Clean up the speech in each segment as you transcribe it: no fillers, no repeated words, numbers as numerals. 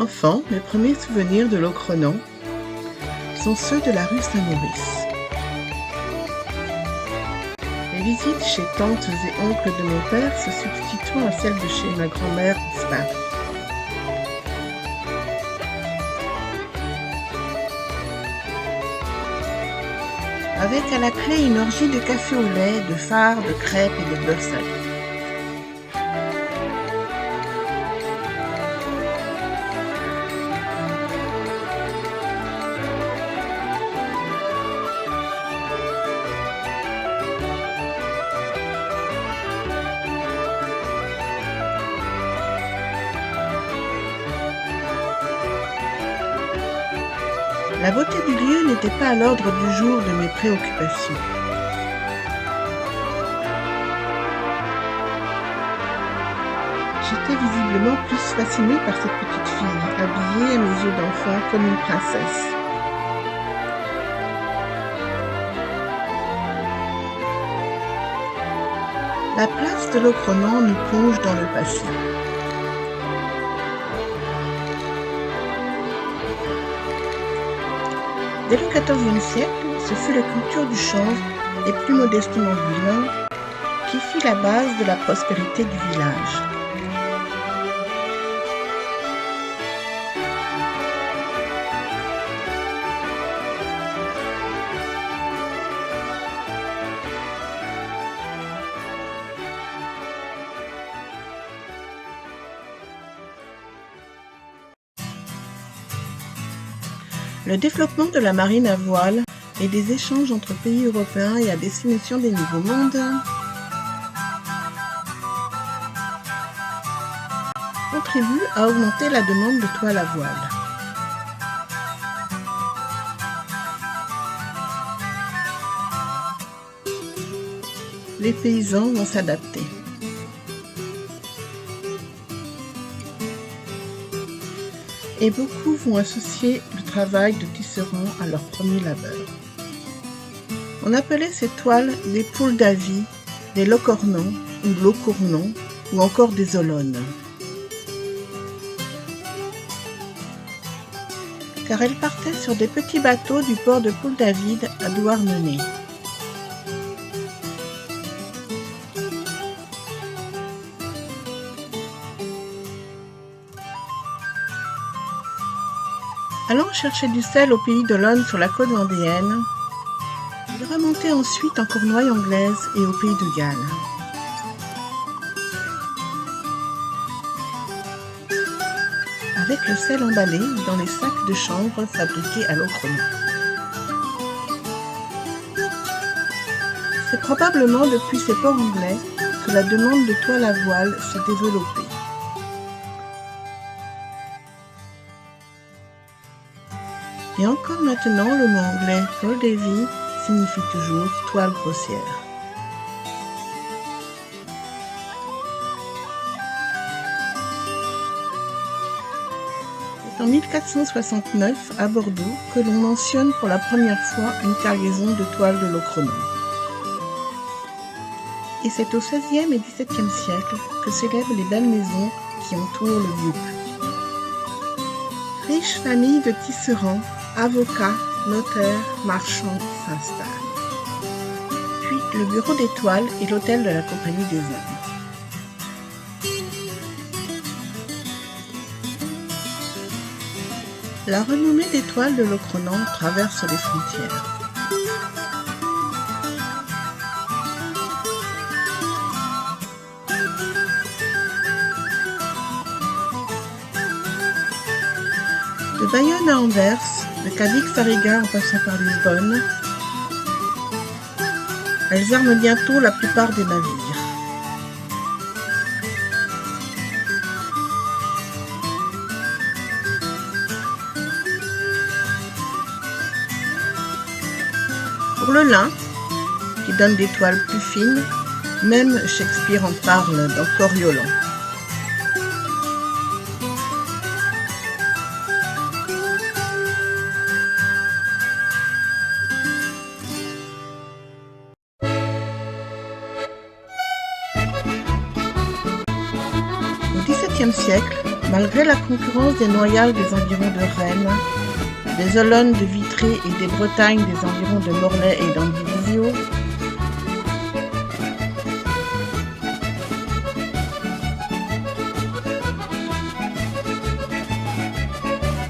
Enfant, mes premiers souvenirs de Locronan sont ceux de la rue Saint-Maurice. Les visites chez tantes et oncles de mon père se substituant à celles de chez ma grand-mère disparue. Avec à la clé une orgie de café au lait, de fards, de crêpes et de beurre salé. La beauté du lieu n'était pas à l'ordre du jour de mes préoccupations. J'étais visiblement plus fascinée par cette petite fille, habillée à mes yeux d'enfant comme une princesse. La place de Locronan nous plonge dans le passé. Dès le XIVe siècle, ce fut la culture du chanvre, et plus modestement du lin, qui fit la base de la prospérité du village. Le développement de la marine à voile et des échanges entre pays européens et à destination des Nouveaux Mondes contribue à augmenter la demande de toiles à voile. Les paysans vont s'adapter. Et beaucoup vont associer le travail de tisserand à leur premier labeur. On appelait ces toiles des poules d'avis, des locornons ou locournons, ou encore des olones. Car elles partaient sur des petits bateaux du port de Poule-David à Douarnenez. Allant chercher du sel au pays d'Olonne sur la côte vendéenne, il remontait ensuite en Cornouailles anglaise et au pays de Galles. Avec le sel emballé dans les sacs de chanvre fabriqués à Locronan. C'est probablement depuis ces ports anglais que la demande de toile à voile s'est développée. Et encore maintenant, le mot anglais « Pearl Davy » signifie toujours « toile grossière ». C'est en 1469, à Bordeaux, que l'on mentionne pour la première fois une cargaison de toiles de Locronan. Et c'est au XVIe et XVIIe siècle que s'élèvent les belles maisons qui entourent le vieux puits. Riche famille de tisserands, avocats, notaires, marchands s'installent. Puis le bureau des toiles et l'hôtel de la Compagnie des Indes. La renommée des toiles de Locronan traverse les frontières. De Bayonne à Anvers, de Cadix à Riga en passant par Lisbonne, elles arment bientôt la plupart des navires. Pour le lin, qui donne des toiles plus fines, même Shakespeare en parle dans Coriolan. Au XVIIe siècle, Malgré la concurrence des Noailles des environs de Rennes, des Olonnes de Vitré et des Bretagnes des environs de Morlaix et d'Andivisio,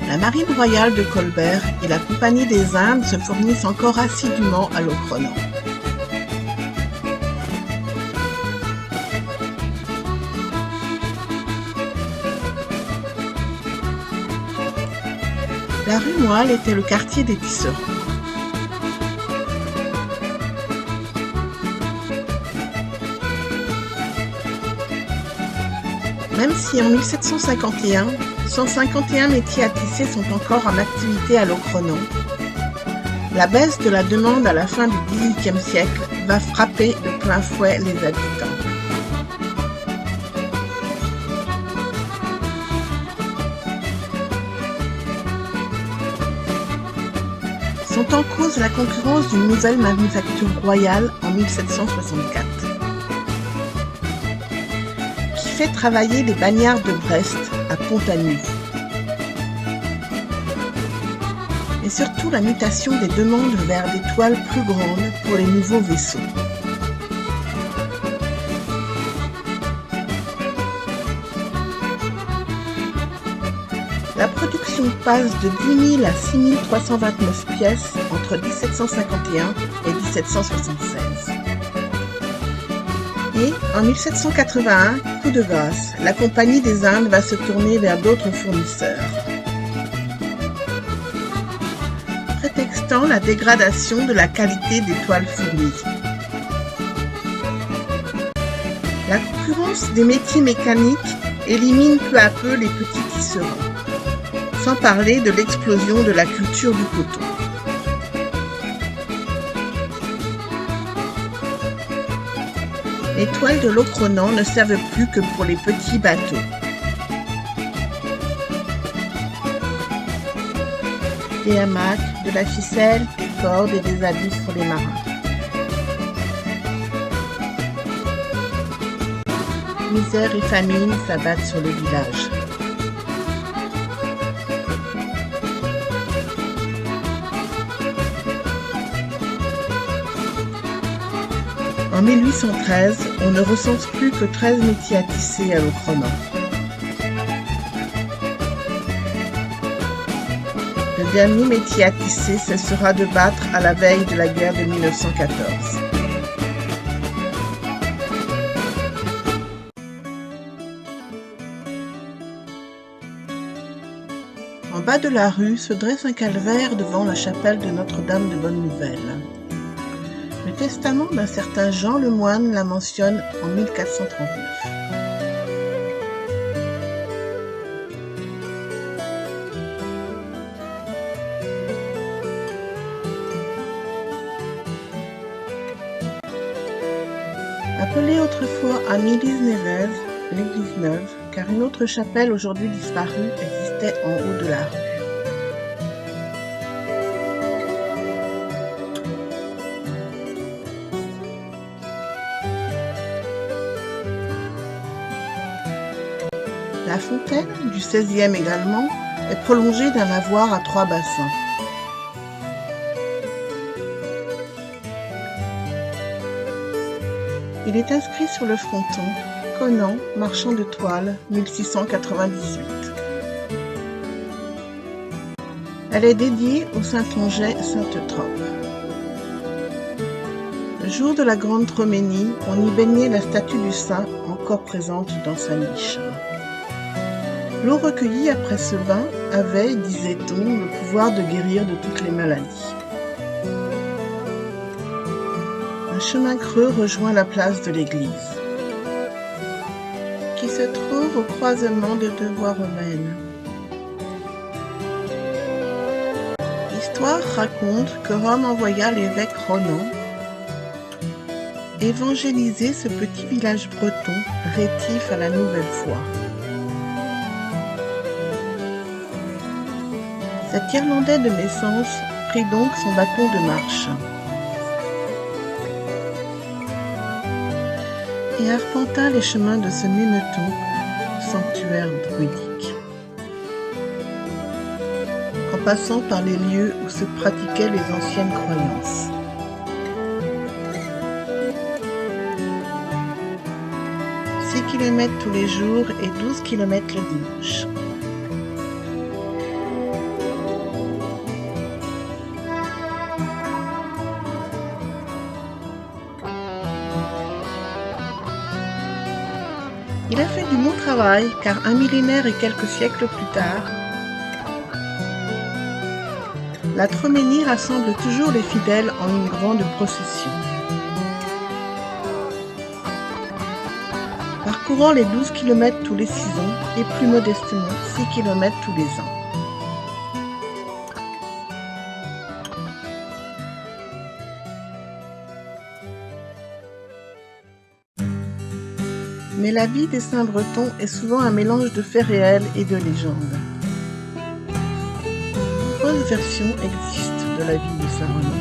la Marine royale de Colbert et la Compagnie des Indes se fournissent encore assidûment à Locronan. La rue Moyle était le quartier des tisserands. Même si en 1751, 151 métiers à tisser sont encore en activité à Locronan, la baisse de la demande à la fin du XVIIIe siècle va frapper de plein fouet les habitants. Sont en cause la concurrence d'une nouvelle manufacture royale en 1764, qui fait travailler les bagnards de Brest à Pont-à-Nus. Et surtout la mutation des demandes vers des toiles plus grandes pour les nouveaux vaisseaux. La production passe de 10 000 à 6 329 pièces entre 1751 et 1776. Et en 1781, coup de grâce, la Compagnie des Indes va se tourner vers d'autres fournisseurs, prétextant la dégradation de la qualité des toiles fournies. La concurrence des métiers mécaniques élimine peu à peu les petits tisserands, sans parler de l'explosion de la culture du coton. Les toiles de Locronan ne servent plus que pour les petits bateaux. Des hamacs, de la ficelle, des cordes et des habits pour les marins. Misère et famine s'abattent sur le village. En 1813, on ne recense plus que 13 métiers à tisser à Locronan. Le dernier métier à tisser cessera de battre à la veille de la guerre de 1914. En bas de la rue se dresse un calvaire devant la chapelle de Notre-Dame de Bonne-Nouvelle. Le testament d'un certain Jean le Moine la mentionne en 1439. Appelée autrefois Anne-Élise-Névez, l'église neuve, car une autre chapelle aujourd'hui disparue existait en haut de la rue. La fontaine, du XVIe également, est prolongée d'un lavoir à 3 bassins. Il est inscrit sur le fronton « Conan, marchand de toile, 1698 ». Elle est dédiée au Saint-Onget Sainte-Trope. Le jour de la Grande Troménie, on y baignait la statue du saint encore présente dans sa niche. L'eau recueillie après ce bain avait, disait-on, le pouvoir de guérir de toutes les maladies. Un chemin creux rejoint la place de l'église, qui se trouve au croisement de 2 voies romaines. L'histoire raconte que Rome envoya l'évêque Ronan évangéliser ce petit village breton rétif à la nouvelle foi. Cet Irlandais de naissance prit donc son bâton de marche et arpenta les chemins de ce Németon, sanctuaire druidique. passant par les lieux où se pratiquaient les anciennes croyances. Six kilomètres tous les jours et 12 kilomètres le dimanche. Il a fait du bon travail car un millénaire et quelques siècles plus tard, la Troménie rassemble toujours les fidèles en une grande procession. Parcourant les 12 km tous les 6 ans et plus modestement 6 km tous les ans. Mais la vie des Saint-Bretons est souvent un mélange de faits réels et de légendes. De nombreuses versions existent de la vie de Saint-Renan.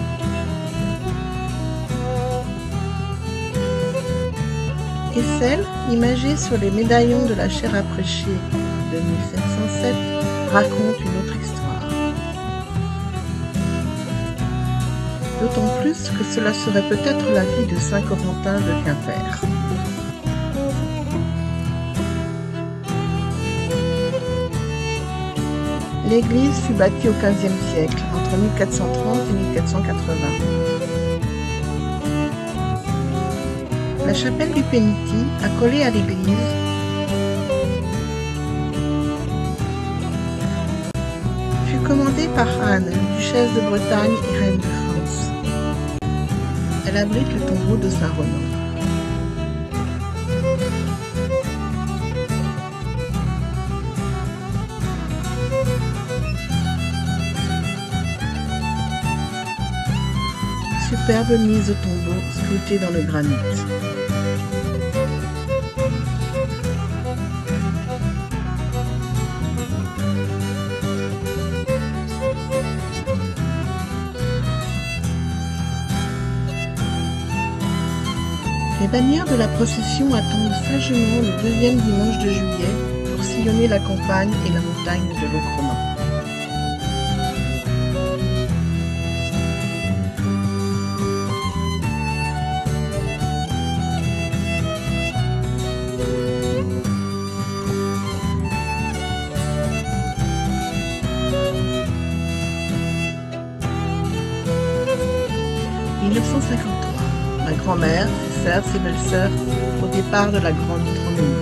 Et celle, imagée sur les médaillons de la chaire à prêcher de 1707, raconte une autre histoire. D'autant plus que cela serait peut-être la vie de Saint Corentin de Quimper. L'église fut bâtie au XVe siècle, entre 1430 et 1480. La chapelle du Péniti, accolée à l'église, fut commandée par Anne, duchesse de Bretagne et reine de France. Elle abrite le tombeau de Saint Renan. Superbe mise au tombeau, sculptée dans le granit. Les bannières de la procession attendent sagement le deuxième dimanche de juillet pour sillonner la campagne et la montagne de Locronan. « 1953. Ma grand-mère, ses sœurs, ses belles-sœurs au départ de la Grande Troménie. »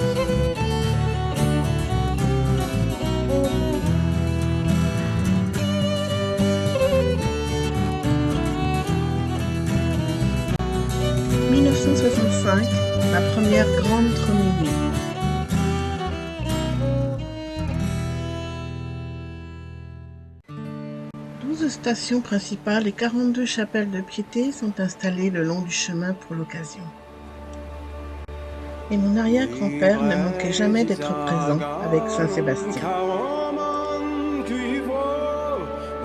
1965. Ma première Grande Troménie. Stations principales et 42 chapelles de piété sont installées le long du chemin pour l'occasion. Et mon arrière-grand-père ne manquait jamais d'être présent avec Saint-Sébastien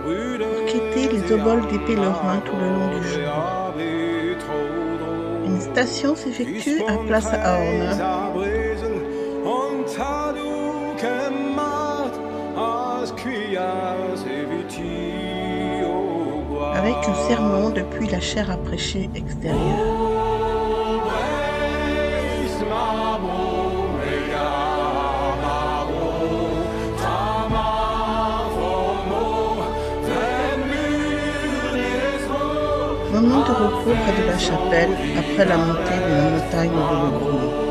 pour quêter les oboles des pèlerins tout le long du jour. Une station s'effectue à Place à Orne, avec un sermon depuis la chaire à prêcher extérieure. Moment de repos près de la chapelle après la montée de la montagne de Locronan.